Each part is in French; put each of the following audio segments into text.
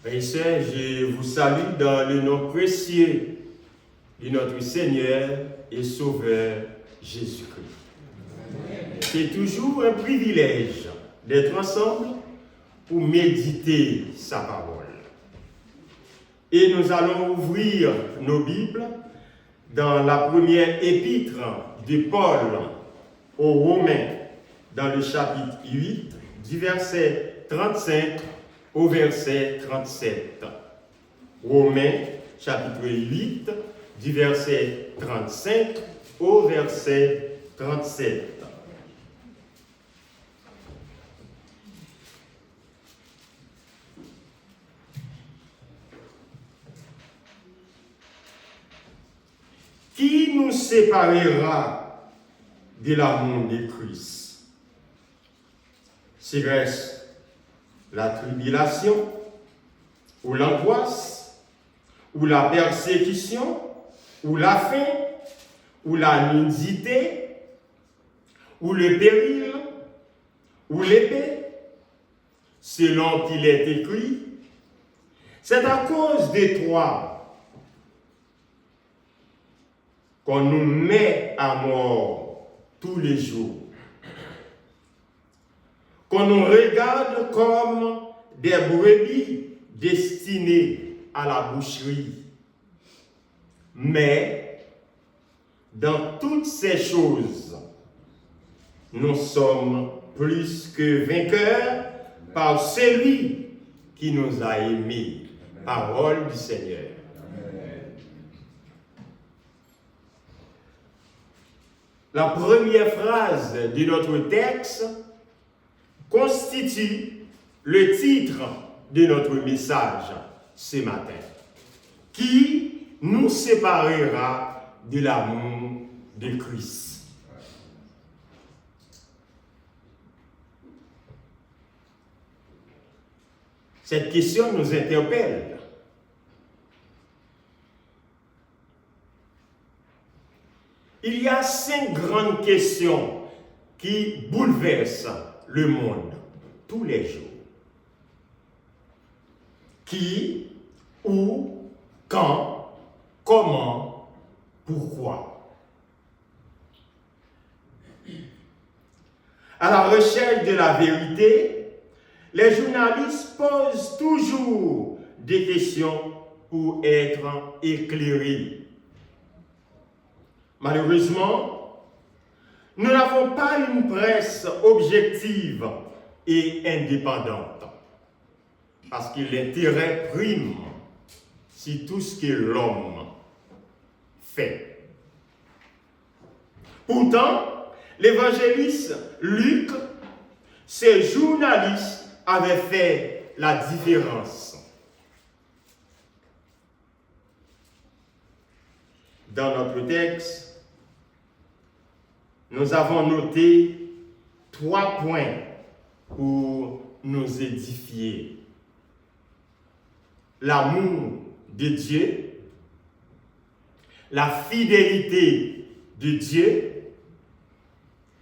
Frères et sœurs, je vous salue dans le nom précieux de notre Seigneur et Sauveur Jésus-Christ. C'est toujours un privilège d'être ensemble pour méditer sa parole. Et nous allons ouvrir nos Bibles dans la première épître de Paul aux Romains, dans le chapitre 8, du verset 35 au verset 37. Romains, chapitre 8, du verset 35 au verset 37. Qui nous séparera de l'amour de Christ? Serait-ce la tribulation, ou l'angoisse, ou la persécution, ou la faim, ou la nudité, ou le péril, ou l'épée, selon qu'il est écrit, c'est à cause de toi qu'on nous met à mort tous les jours, qu'on nous regarde comme des brebis destinées à la boucherie. Mais, dans toutes ces choses, nous sommes plus que vainqueurs par celui qui nous a aimés. Parole du Seigneur. La première phrase de notre texte constitue le titre de notre message ce matin. Qui nous séparera de l'amour de Christ? Cette question nous interpelle. Il y a 5 grandes questions qui bouleversent le monde tous les jours. Qui, où, quand, comment, pourquoi? À la recherche de la vérité, les journalistes posent toujours des questions pour être éclairés. Malheureusement, nous n'avons pas une presse objective et indépendante, parce que l'intérêt prime sur tout ce que l'homme fait. Pourtant, l'évangéliste Luc, ce journaliste, avait fait la différence. Dans notre texte, nous avons noté 3 points pour nous édifier. L'amour de Dieu, la fidélité de Dieu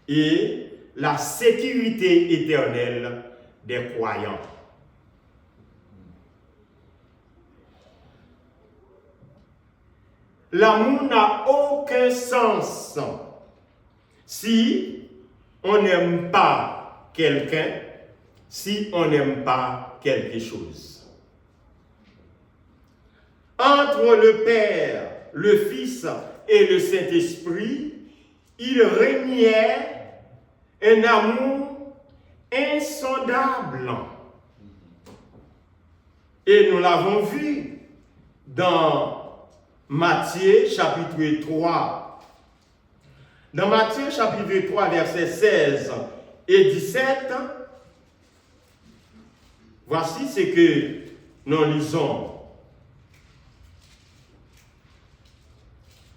et la sécurité éternelle des croyants. L'amour n'a aucun sens si on n'aime pas quelqu'un, si on n'aime pas quelque chose. Entre le Père, le Fils et le Saint-Esprit, il régnait un amour insondable. Et nous l'avons vu dans Matthieu chapitre 3. Dans Matthieu chapitre 3, versets 16 et 17, voici ce que nous lisons.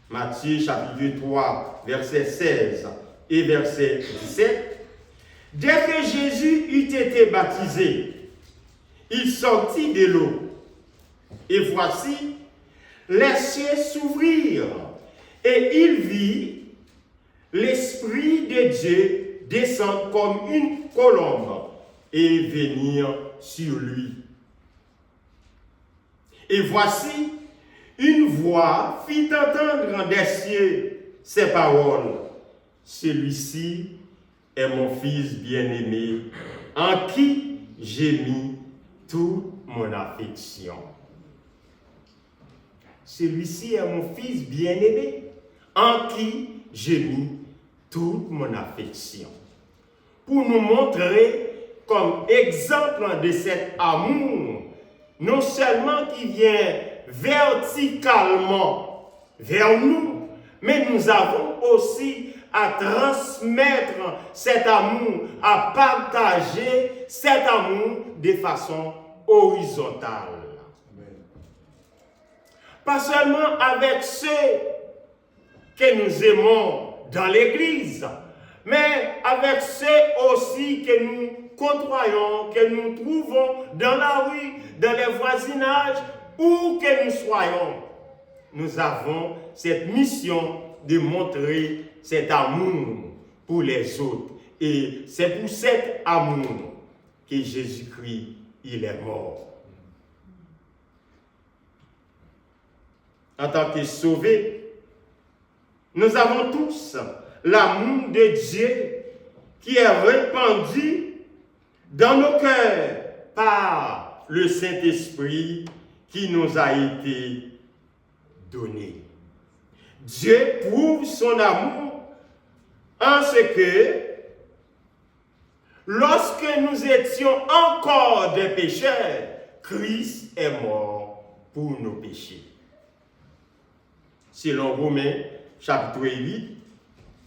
Matthieu chapitre 3, verset 16 et verset 17. Dès que Jésus eut été baptisé, il sortit de l'eau. Et voici, les cieux s'ouvrirent et il vit l'Esprit de Dieu descendre comme une colombe et venir sur lui. Et voici, une voix fit entendre des cieux ces paroles. Celui-ci est mon fils bien-aimé, en qui j'ai mis toute mon affection. Celui-ci est mon fils bien-aimé, en qui j'ai mis toute mon affection. Pour nous montrer comme exemple de cet amour, non seulement qui vient verticalement vers nous, mais nous avons aussi à transmettre cet amour, à partager cet amour de façon horizontale. Amen. Pas seulement avec ceux que nous aimons dans l'Église, mais avec ceux aussi que nous côtoyons, que nous trouvons dans la rue, dans les voisinages, où que nous soyons. Nous avons cette mission de montrer cet amour pour les autres. Et c'est pour cet amour que Jésus-Christ, il est mort. En tant que sauvés, nous avons tous l'amour de Dieu qui est répandu dans nos cœurs par le Saint-Esprit qui nous a été donné. Dieu prouve son amour en ce que, lorsque nous étions encore des pécheurs, Christ est mort pour nos péchés. Selon Romains, chapitre 8,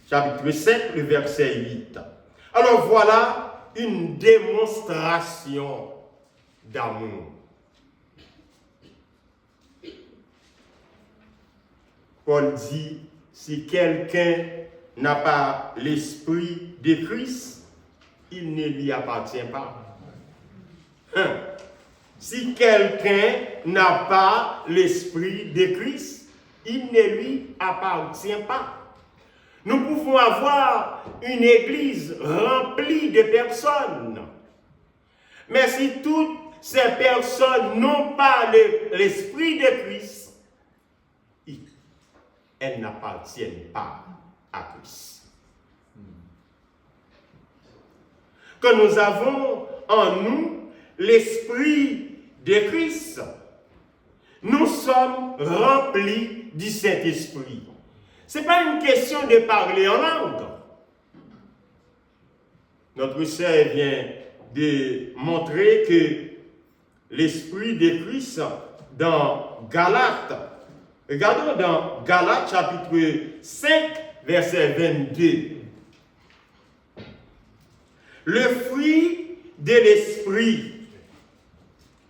chapitre 5, le verset 8. Alors voilà une démonstration d'amour. Paul dit, si quelqu'un n'a pas l'esprit de Christ, il ne lui appartient pas. Si quelqu'un n'a pas l'esprit de Christ, il ne lui appartient pas. Nous pouvons avoir une église remplie de personnes. Mais si toutes ces personnes n'ont pas l'esprit de Christ, elles n'appartiennent pas à Christ. Que nous avons en nous l'esprit de Christ, nous sommes remplis du Saint-Esprit. Ce n'est pas une question de parler en langue. Notre sœur vient de montrer que l'Esprit de Christ dans Galates, regardons dans Galates chapitre 5, verset 22. Le fruit de l'Esprit,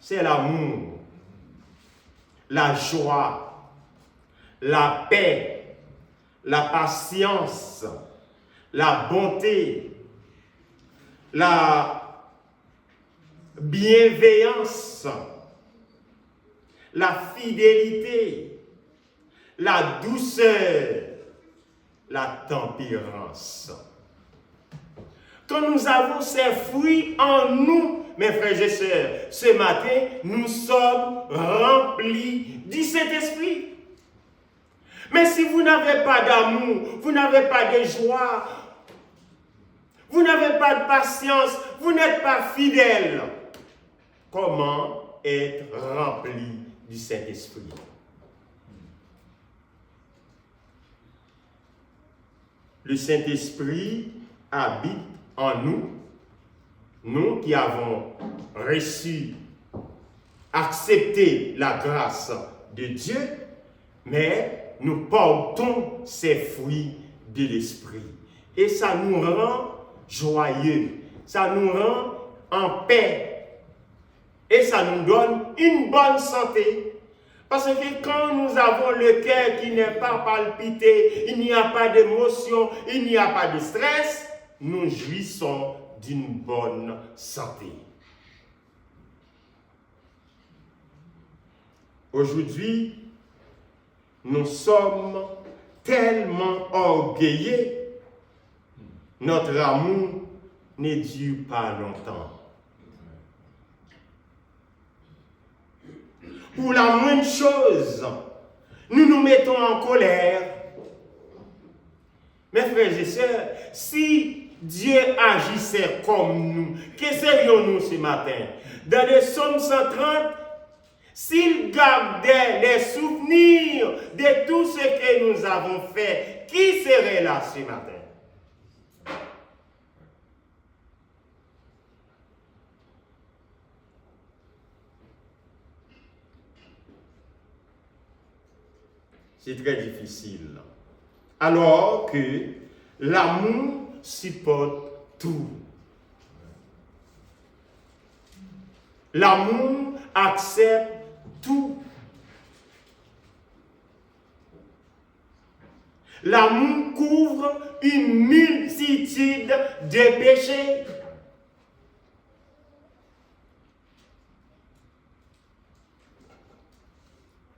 c'est l'amour, la joie, la paix, la patience, la bonté, la bienveillance, la fidélité, la douceur, la tempérance. Quand nous avons ces fruits en nous, mes frères et sœurs, ce matin, nous sommes remplis du Saint-Esprit. Mais si vous n'avez pas d'amour, vous n'avez pas de joie, vous n'avez pas de patience, vous n'êtes pas fidèle, comment être rempli du Saint-Esprit? Le Saint-Esprit habite en nous, nous qui avons reçu, accepté la grâce de Dieu, mais nous portons ces fruits de l'Esprit. Et ça nous rend joyeux, ça nous rend en paix, et ça nous donne une bonne santé. Parce que quand nous avons le cœur qui n'est pas palpité, il n'y a pas d'émotion, il n'y a pas de stress, nous jouissons d'une bonne santé. Aujourd'hui, nous sommes tellement orgueilleux, notre amour ne dure pas longtemps. pour la moindre chose, nous nous mettons en colère. Mes frères et sœurs, si Dieu agissait comme nous, que serions-nous ce matin? Dans le psaume 130, s'il gardait les souvenirs de tout ce que nous avons fait, qui serait là ce matin? C'est très difficile. Alors que l'amour supporte tout. L'amour accepte tout. L'amour couvre une multitude de péchés.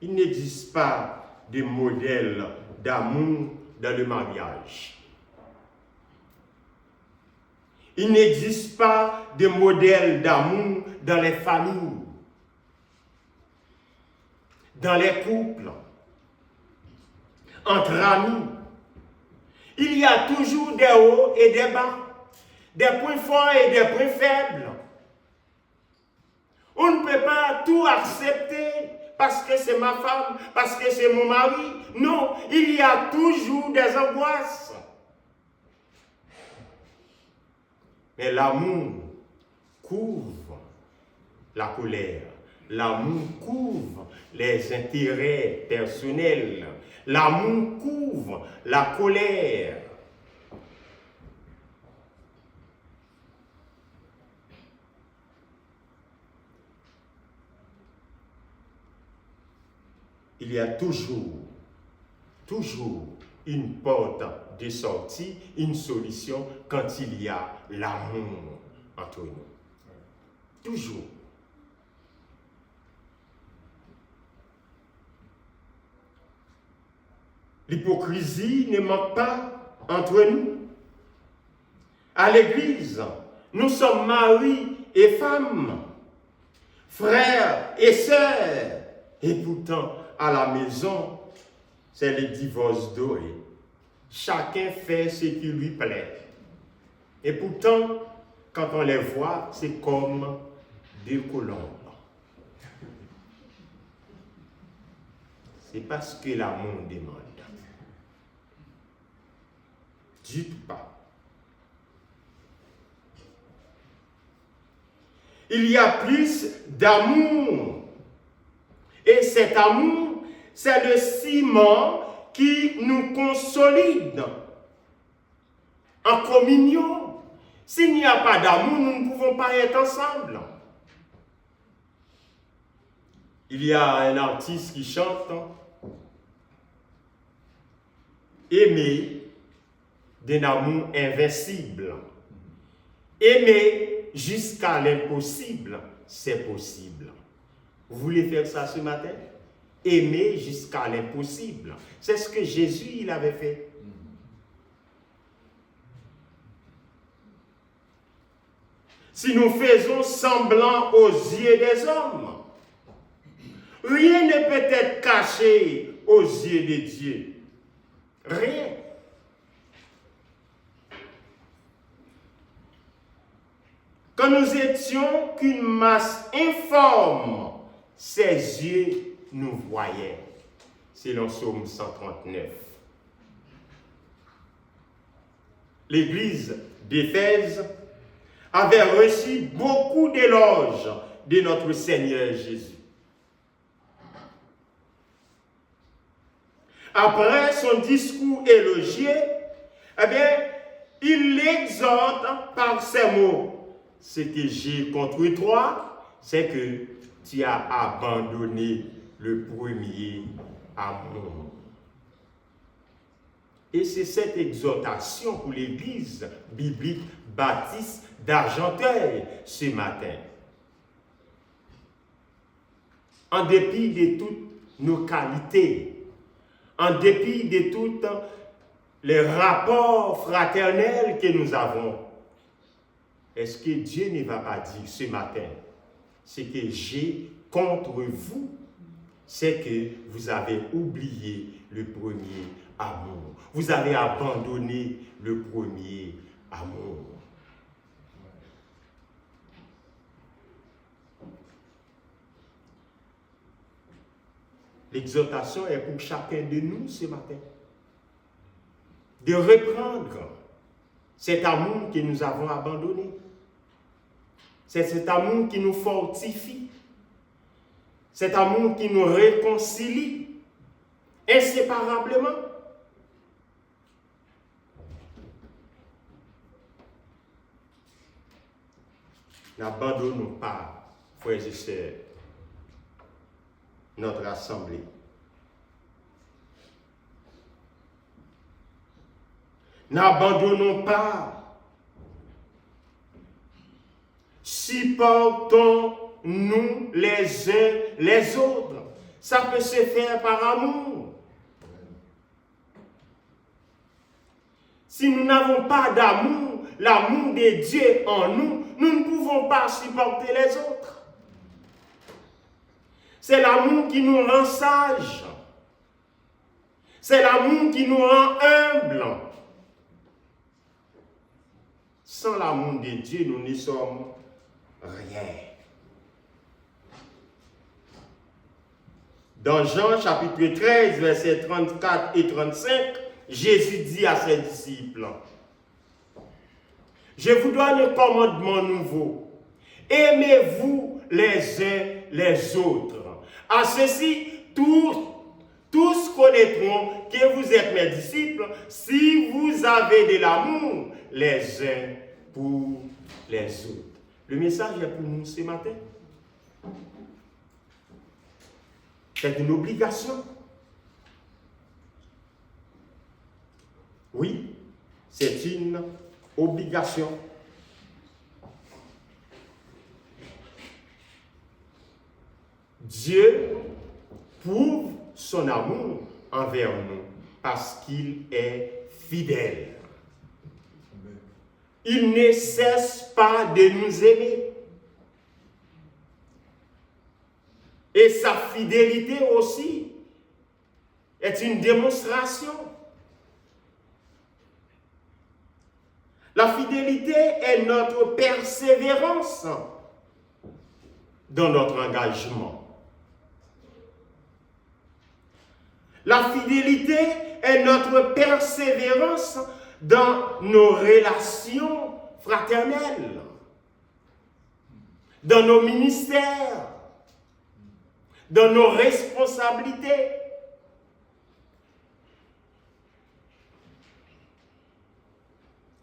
Il n'existe pas de modèle d'amour dans le mariage. Il n'existe pas de modèle d'amour dans les familles, dans les couples, entre amis. Il y a toujours des hauts et des bas, des points forts et des points faibles. On ne peut pas tout accepter parce que c'est ma femme, parce que c'est mon mari. Non, il y a toujours des angoisses. Mais l'amour couvre la colère. L'amour couvre les intérêts personnels. L'amour couvre la colère. Il y a toujours une porte de sortie, une solution quand il y a l'amour entre nous. Toujours. L'hypocrisie ne manque pas entre nous. À l'église, nous sommes mari et femme, frères et sœurs, et pourtant, à la maison, c'est le divorce doré. Chacun fait ce qui lui plaît. Et pourtant, quand on les voit, c'est comme deux colombes. C'est parce que l'amour demande. Dites pas. Il y a plus d'amour. Et cet amour, c'est le ciment qui nous consolide en communion. S'il n'y a pas d'amour, nous ne pouvons pas être ensemble. Il y a un artiste qui chante « Aimer d'un amour invincible. Aimer jusqu'à l'impossible, c'est possible. » Vous voulez faire ça ce matin? Aimer jusqu'à l'impossible. C'est ce que Jésus, il avait fait. Si nous faisons semblant aux yeux des hommes, rien ne peut être caché aux yeux de Dieu. Rien. Quand nous étions qu'une masse informe, ses yeux nous voyaient, selon Psaume 139. L'église d'Éphèse avait reçu beaucoup d'éloges de notre Seigneur Jésus. Après son discours élogieux, il l'exhorte par ces mots. Ce que j'ai contre toi, c'est que tu as abandonné le premier amour. Et c'est cette exhortation pour l'église biblique baptiste d'Argenteuil ce matin. En dépit de toutes nos qualités, en dépit de tous les rapports fraternels que nous avons, est-ce que Dieu ne va pas dire ce matin, ce que j'ai contre vous, c'est que vous avez oublié le premier amour. Vous avez abandonné le premier amour. L'exhortation est pour chacun de nous ce matin. De reprendre cet amour que nous avons abandonné. C'est cet amour qui nous fortifie. Cet amour qui nous réconcilie inséparablement. N'abandonnons pas, frères et sœurs, notre assemblée. N'abandonnons pas. Supportons-nous les uns les autres. Ça peut se faire par amour. Si nous n'avons pas d'amour, l'amour de Dieu en nous, nous ne pouvons pas supporter les autres. C'est l'amour qui nous rend sages. C'est l'amour qui nous rend humbles. Sans l'amour de Dieu, nous ne sommes rien. Dans Jean chapitre 13, versets 34 et 35, Jésus dit à ses disciples, « Je vous donne un commandement nouveau. Aimez-vous les uns les autres. À ceci, tous connaîtront que vous êtes mes disciples si vous avez de l'amour les uns pour les autres. » Le message est pour nous ce matin. C'est une obligation. Oui, c'est une obligation. Dieu prouve son amour envers nous parce qu'il est fidèle. Il ne cesse pas de nous aimer. Et sa fidélité aussi est une démonstration. La fidélité est notre persévérance dans notre engagement. La fidélité est notre persévérance dans nos relations fraternelles, dans nos ministères, dans nos responsabilités.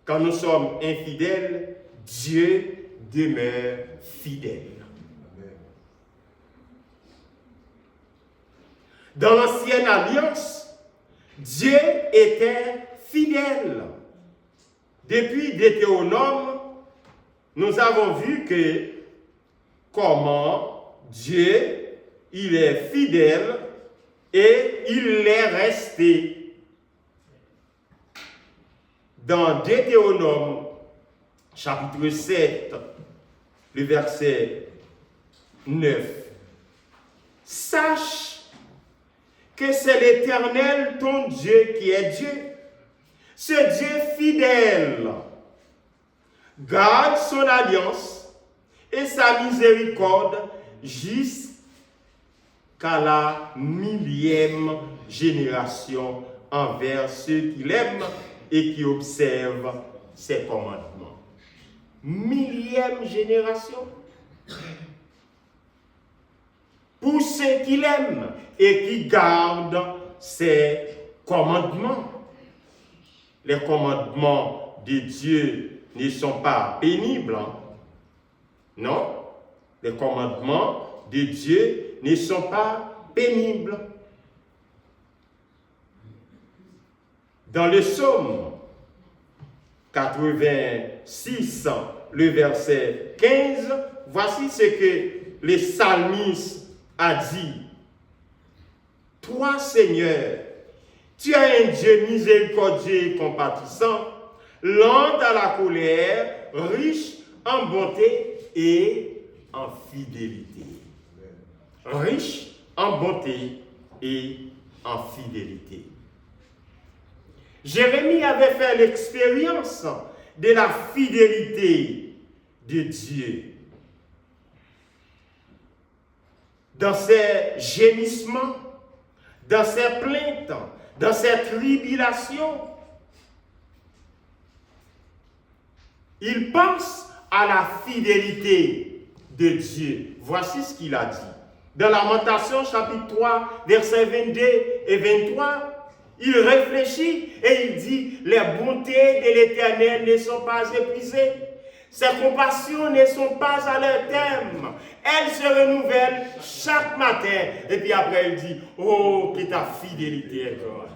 Quand nous sommes infidèles, Dieu demeure fidèle. Dans l'ancienne alliance, Dieu était fidèle. Depuis Deutéronome, nous avons vu que comment Dieu, il est fidèle et il est resté. Dans Deutéronome, chapitre 7, le verset 9, sache que c'est l'Éternel, ton Dieu, qui est Dieu. Ce Dieu fidèle garde son alliance et sa miséricorde jusqu'à la 1000e génération envers ceux qui l'aiment et qui observent ses commandements. 1000e génération pour ceux qui l'aiment et qui gardent ses commandements. Les commandements de Dieu ne sont pas pénibles. Hein? Non, les commandements de Dieu ne sont pas pénibles. Dans le psaume 86, le verset 15, voici ce que le psalmiste a dit. Toi, Seigneur, tu es un Dieu miséricordieux et compatissant, lent à la colère, riche en bonté et en fidélité. Riche en bonté et en fidélité. Jérémie avait fait l'expérience de la fidélité de Dieu. Dans ses gémissements, dans ses plaintes, dans ses tribulations, il pense à la fidélité de Dieu. Voici ce qu'il a dit. Dans Lamentation, chapitre 3, versets 22 et 23, il réfléchit et il dit, les bontés de l'Éternel ne sont pas épuisées. Ses compassions ne sont pas à leur terme. Elles se renouvellent chaque matin. Et puis après, il dit, oh, que ta fidélité est grande.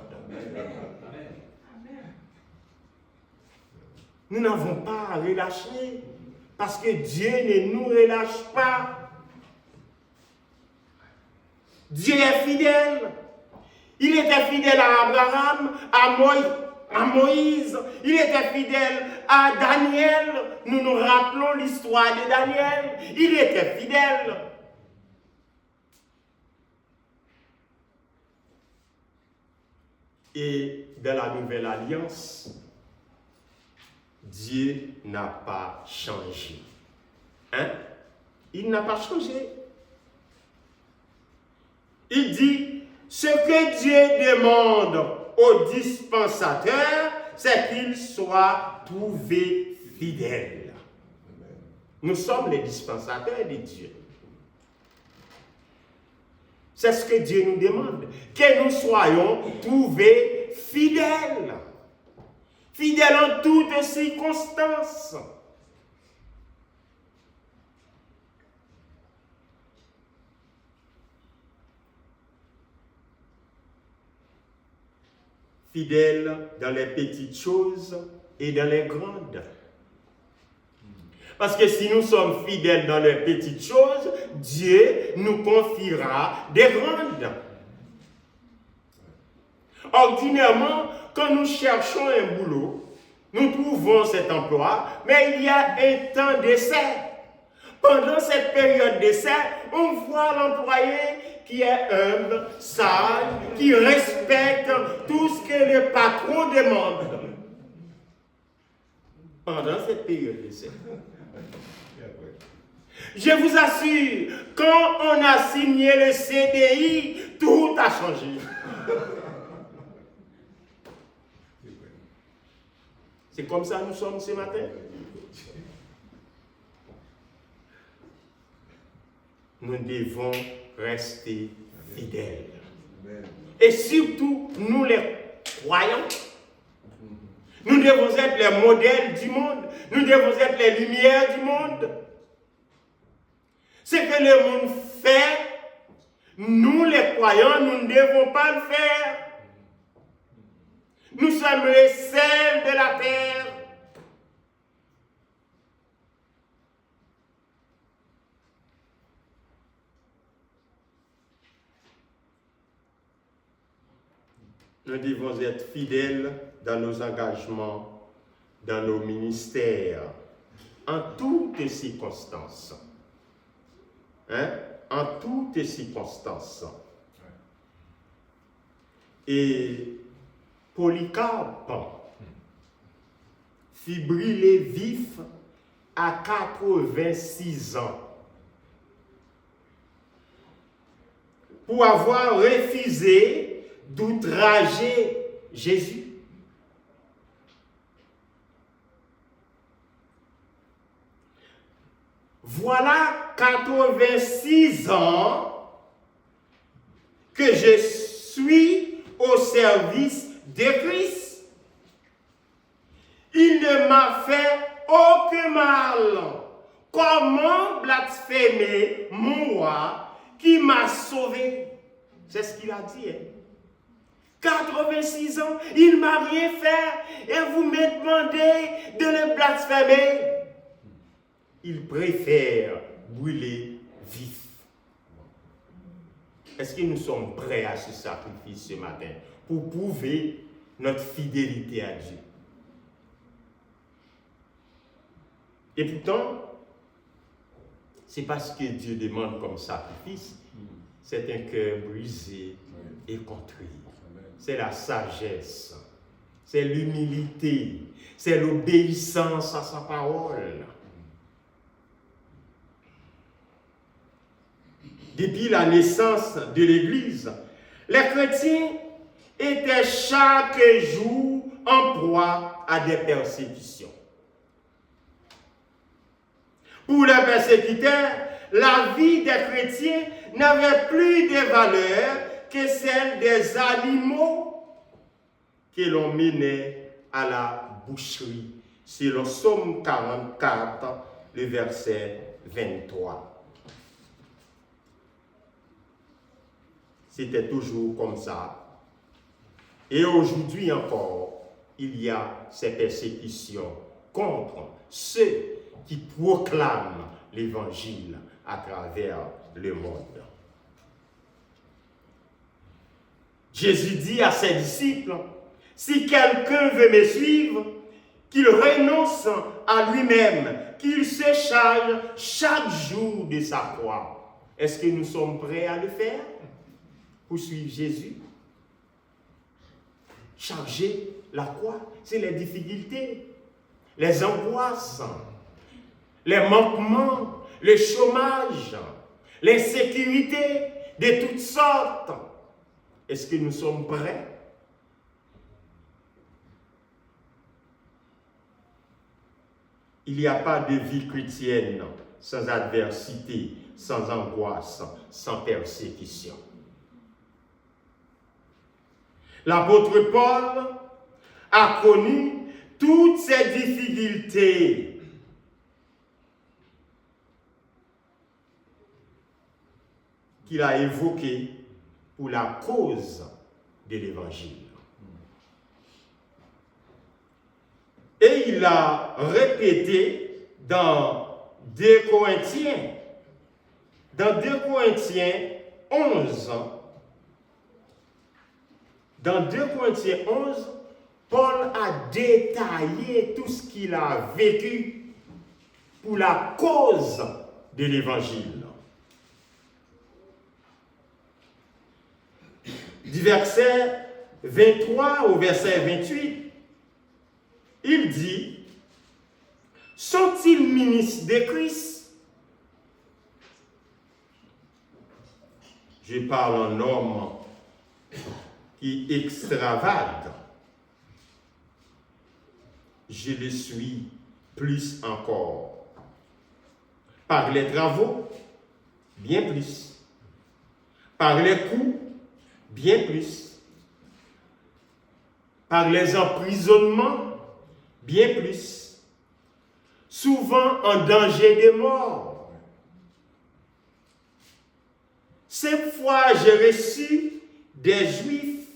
Nous n'avons pas à relâcher, parce que Dieu ne nous relâche pas. Dieu est fidèle. Il était fidèle à Abraham, à Moïse. Il était fidèle à Daniel. Nous nous rappelons l'histoire de Daniel. Il était fidèle. Et dans la nouvelle alliance, Dieu n'a pas changé. Hein? Il n'a pas changé. Il dit, ce que Dieu demande au dispensateur, c'est qu'il soit trouvé fidèle. Nous sommes les dispensateurs de Dieu. C'est ce que Dieu nous demande, que nous soyons trouvés fidèles. Fidèles en toutes circonstances. Fidèles dans les petites choses et dans les grandes. Parce que si nous sommes fidèles dans les petites choses, Dieu nous confiera des grandes. Ordinairement, quand nous cherchons un boulot, nous trouvons cet emploi, mais il y a un temps d'essai. Pendant cette période d'essai, on voit l'employé qui est humble, sage, qui respecte tout ce que le patron demande. Pendant cette période d'essai. Je vous assure, quand on a signé le CDI, tout a changé. C'est comme ça que nous sommes ce matin. Nous devons rester fidèles. Et surtout, nous les croyants, nous devons être les modèles du monde. Nous devons être les lumières du monde. Ce que le monde fait, nous les croyants, nous ne devons pas le faire. Nous sommes les sels de la terre. Nous devons être fidèles dans nos engagements, dans nos ministères, en toutes circonstances. En toutes circonstances. Et Polycarpe fut brûlé vif à 86 ans pour avoir refusé d'outrager Jésus. Voilà 86 ans que je suis au service de Christ. Il ne m'a fait aucun mal. Comment blasphémer mon roi qui m'a sauvé? C'est ce qu'il a dit. 86 ans, il ne m'a rien fait et vous me demandez de le blasphémer. Il préfère brûler vif. Est-ce que nous sommes prêts à ce sacrifice ce matin pour prouver notre fidélité à Dieu? Et pourtant, c'est pas ce que Dieu demande comme sacrifice. c'est un cœur brisé et contrit. C'est la sagesse, c'est l'humilité, c'est l'obéissance à sa parole. Depuis la naissance de l'Église, les chrétiens étaient chaque jour en proie à des persécutions. Pour les persécuteurs, la vie des chrétiens n'avait plus de valeur que celle des animaux que l'on menait à la boucherie. C'est le psaume 44, le verset 23. C'était toujours comme ça. Et aujourd'hui encore, il y a ces persécutions contre ceux qui proclament l'évangile à travers le monde. Jésus dit à ses disciples, si quelqu'un veut me suivre, qu'il renonce à lui-même, qu'il se charge chaque jour de sa croix. Est-ce que nous sommes prêts à le faire pour suivre Jésus? Charger la croix, c'est les difficultés, les angoisses, les manquements, le chômage, l'insécurité de toutes sortes. Est-ce que nous sommes prêts? Il n'y a pas de vie chrétienne sans adversité, sans angoisse, sans persécution. L'apôtre Paul a connu toutes ces difficultés. Qu'il a évoquées pour la cause de l'Évangile. Et il a répété dans 2 Corinthiens, 11, dans 2 Corinthiens 11, Paul a détaillé tout ce qu'il a vécu pour la cause de l'Évangile. Du verset 23 au verset 28, il dit, sont-ils ministres de Christ? Je parle en homme qui extravage. Je le suis plus encore. Par les travaux, bien plus. Par les coups, bien plus. Par les emprisonnements, bien plus. Souvent en danger de mort. 5 fois j'ai reçu des Juifs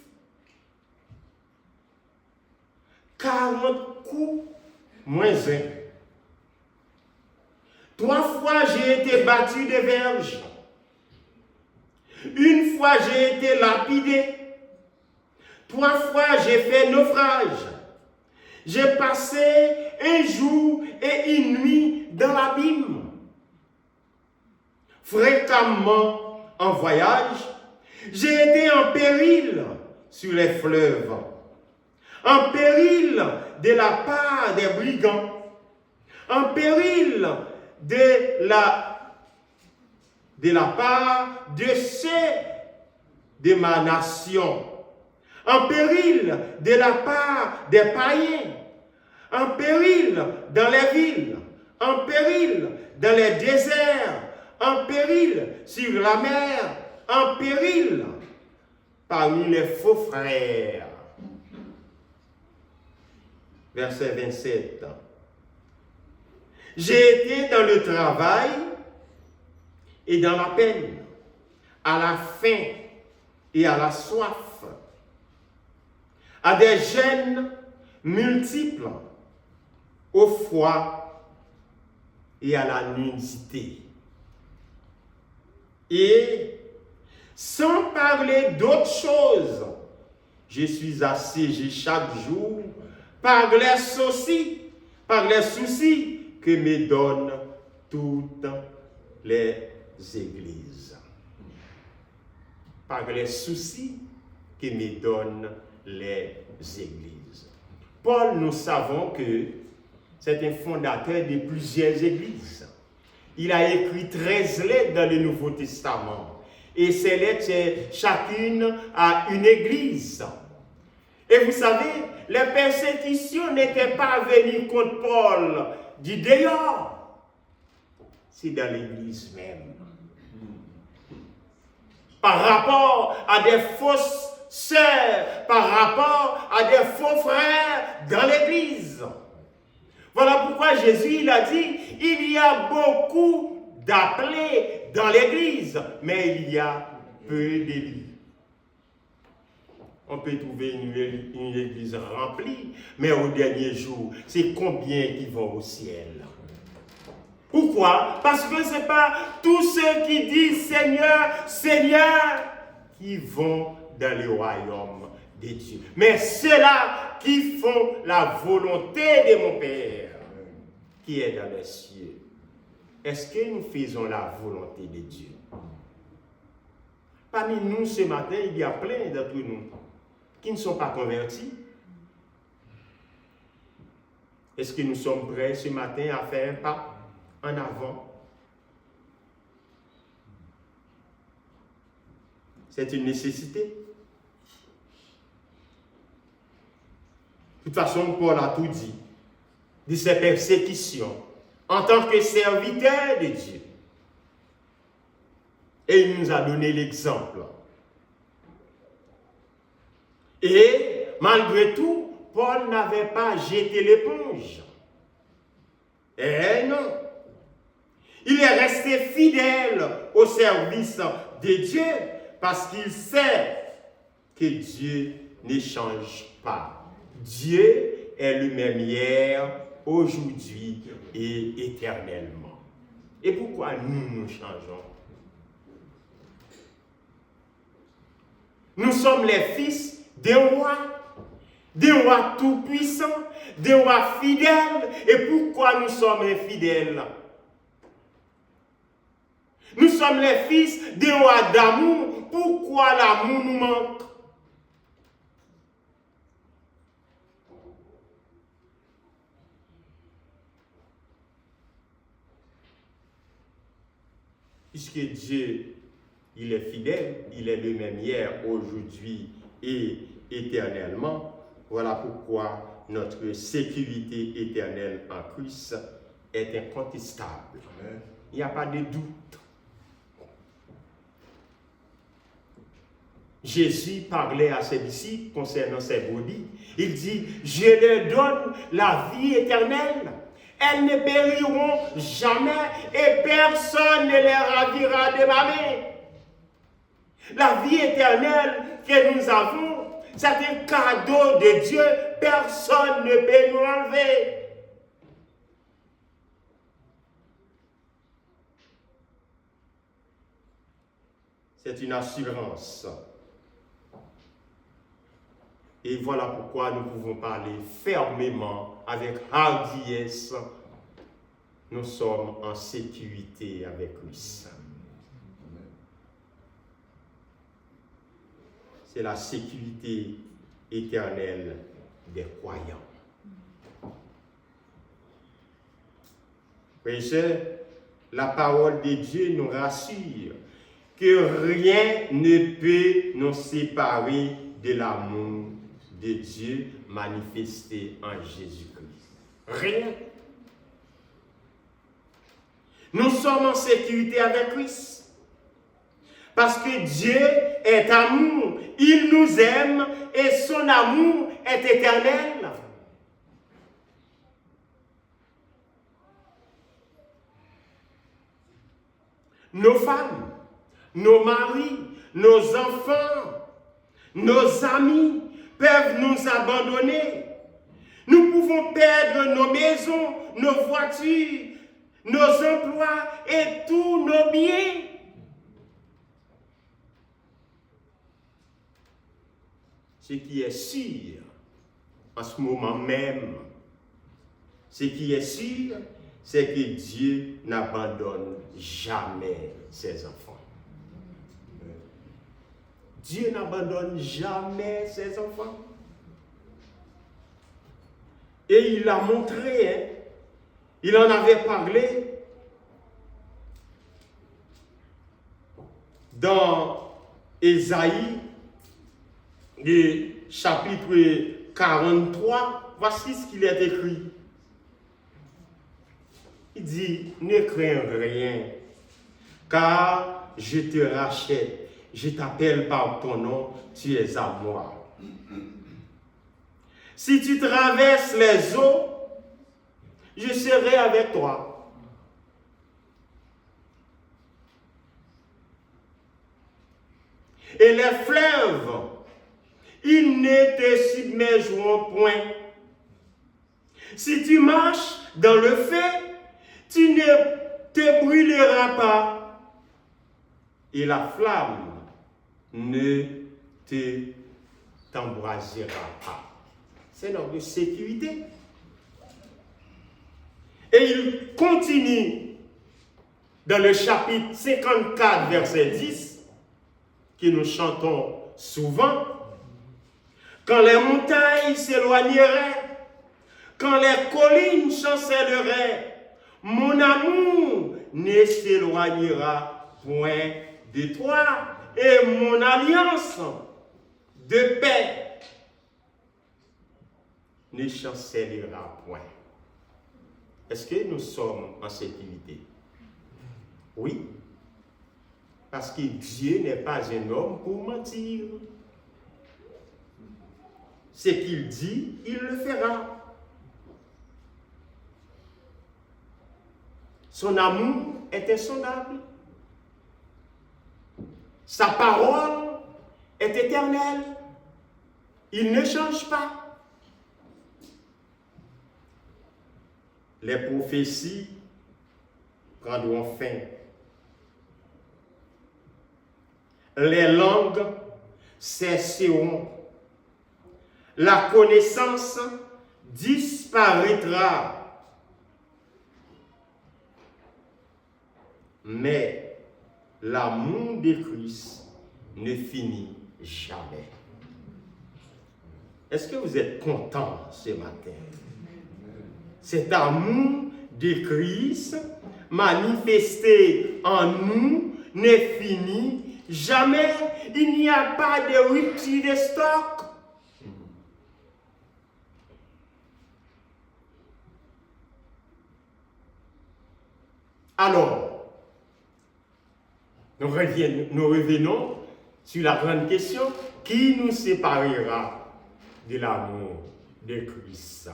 40 coups moins 1. 3 fois j'ai été battu de verge. 1 fois j'ai été lapidé. 3 fois j'ai fait naufrage. J'ai passé 1 jour et 1 nuit dans l'abîme. Fréquemment en voyage, j'ai été en péril sur les fleuves, en péril de la part des brigands, en péril de la part de ceux de ma nation, en péril de la part des païens, en péril dans les villes, en péril dans les déserts, en péril sur la mer, en péril parmi les faux frères. Verset 27. J'ai été dans le travail et dans la peine, à la faim et à la soif, à des gênes multiples, au froid et à la nudité. Et sans parler d'autre chose, je suis assiégé chaque jour par les soucis que me donnent toutes les églises. par les soucis que me donnent les églises. Paul, nous savons que c'est un fondateur de plusieurs églises. Il a écrit 13 lettres dans le Nouveau Testament. Et ces lettres, chacune à une église. Et vous savez, les persécutions n'étaient pas venues contre Paul du dehors. C'est dans l'église même. Par rapport à des fausses sœurs, par rapport à des faux frères dans l'église. Voilà pourquoi Jésus il a dit, il y a beaucoup d'appelés dans l'église, mais il y a peu d'élus. On peut trouver une église remplie, mais au dernier jour, c'est combien qui vont au ciel? Pourquoi? Parce que ce n'est pas tous ceux qui disent Seigneur, Seigneur, qui vont dans le royaume de Dieu. Mais ceux-là qui font la volonté de mon Père, qui est dans les cieux. Est-ce que nous faisons la volonté de Dieu? Parmi nous, ce matin, il y a plein d'entre nous qui ne sont pas convertis. Est-ce que nous sommes prêts ce matin à faire un pas en avant? C'est une nécessité. De toute façon, Paul a tout dit de ces persécutions en tant que serviteur de Dieu. Et il nous a donné l'exemple. Et malgré tout, Paul n'avait pas jeté l'éponge. Eh non. Il est resté fidèle au service de Dieu parce qu'il sait que Dieu ne change pas. Dieu est le même hier, aujourd'hui et éternellement. Et pourquoi nous changeons? Nous sommes les fils d'un roi tout-puissant, d'un roi fidèle. Et pourquoi nous sommes infidèles? Nous sommes les fils d'un roi d'amour. Pourquoi l'amour nous manque? Puisque Dieu, il est fidèle, il est le même hier, aujourd'hui et éternellement. Voilà pourquoi notre sécurité éternelle en Christ est incontestable. Il n'y a pas de doute. Jésus parlait à ses disciples concernant ses brebis. Il dit, je leur donne la vie éternelle. Elles ne périront jamais et personne ne les ravira de ma main. La vie éternelle que nous avons, c'est un cadeau de Dieu. Personne ne peut nous enlever. C'est une assurance. Et voilà pourquoi nous pouvons parler fermement, avec hardiesse. Nous sommes en sécurité avec lui. C'est la sécurité éternelle des croyants. Frères et sœurs, la parole de Dieu nous rassure que rien ne peut nous séparer de l'amour de Dieu manifesté en Jésus-Christ. Rien. Nous sommes en sécurité avec Christ. Parce que Dieu est amour. Il nous aime et son amour est éternel. Nos femmes, nos maris, nos enfants, nos amis peuvent nous abandonner. Nous pouvons perdre nos maisons, nos voitures, nos emplois et tous nos biens. Ce qui est sûr, en ce moment même, ce qui est sûr, c'est que Dieu n'abandonne jamais ses enfants. Dieu n'abandonne jamais ses enfants. Et il l'a montré, hein. Il en avait parlé dans Ésaïe, chapitre 43. Voici ce qu'il est écrit. Il dit, ne crains rien, car je te rachète, je t'appelle par ton nom, tu es à moi. Si tu traverses les eaux, je serai avec toi. Et les fleuves, ils ne te submergeront point. Si tu marches dans le feu, tu ne te brûleras pas. Et la flamme ne t'embrasera pas. C'est notre sécurité. Et il continue dans le chapitre 54, verset 10, que nous chantons souvent. Quand les montagnes s'éloigneraient, quand les collines chancelleraient, mon amour ne s'éloignera point de toi, et mon alliance de paix ne chancellera point. Est-ce que nous sommes en sécurité? Oui. Parce que Dieu n'est pas un homme pour mentir. Ce qu'il dit, il le fera. Son amour est insondable. Sa parole est éternelle. Il ne change pas. Les prophéties prendront fin. Les langues cesseront. La connaissance disparaîtra. Mais l'amour de Christ ne finit jamais. Est-ce que vous êtes content ce matin? Cet amour de Christ manifesté en nous ne finit jamais. Il n'y a pas de rupture de stock. Alors, nous revenons sur la grande question, qui nous séparera de l'amour de Christ?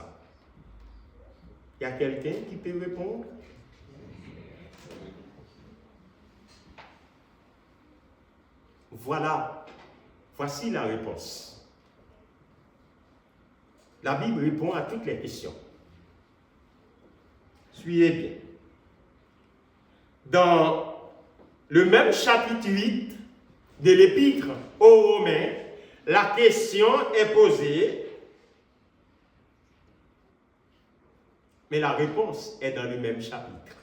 Il y a quelqu'un qui peut répondre? Voici la réponse. La Bible répond à toutes les questions. Suivez bien. Dans le même chapitre 8 de l'Épître aux Romains, la question est posée, mais la réponse est dans le même chapitre.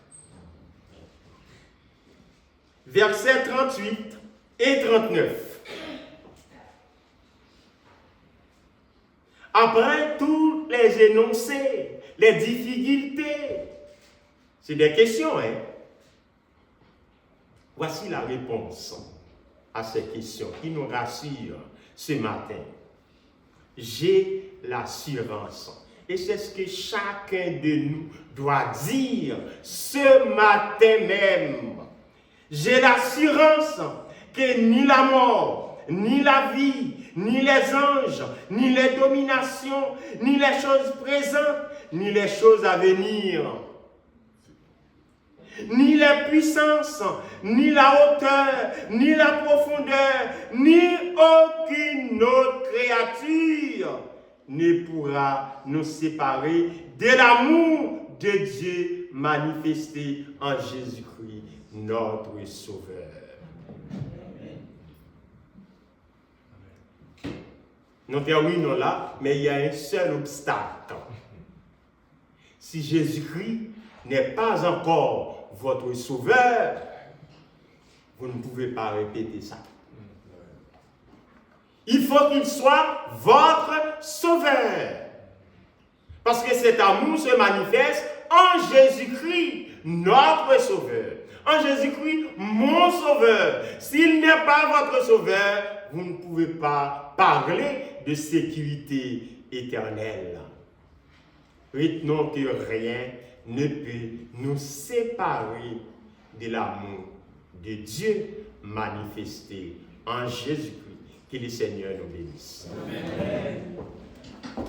Versets 38 et 39. Après tous les énoncés, les difficultés, c'est des questions, hein? Voici la réponse à ces questions qui nous rassurent ce matin. J'ai l'assurance. Et c'est ce que chacun de nous doit dire ce matin même. J'ai l'assurance que ni la mort, ni la vie, ni les anges, ni les dominations, ni les choses présentes, ni les choses à venir, ni les puissances, ni la hauteur, ni la profondeur, ni aucune autre créature ne pourra nous séparer de l'amour de Dieu manifesté en Jésus-Christ, notre Sauveur. Nous terminons là, mais il y a un seul obstacle. Si Jésus-Christ n'est pas encore votre Sauveur, vous ne pouvez pas répéter ça. Il faut qu'il soit votre sauveur. Parce que cet amour se manifeste en Jésus-Christ, notre sauveur. En Jésus-Christ, mon sauveur. S'il n'est pas votre sauveur, vous ne pouvez pas parler de sécurité éternelle. Retenons que rien ne peut nous séparer de l'amour de Dieu manifesté en Jésus-Christ. Que le Seigneur nous bénisse. Amen.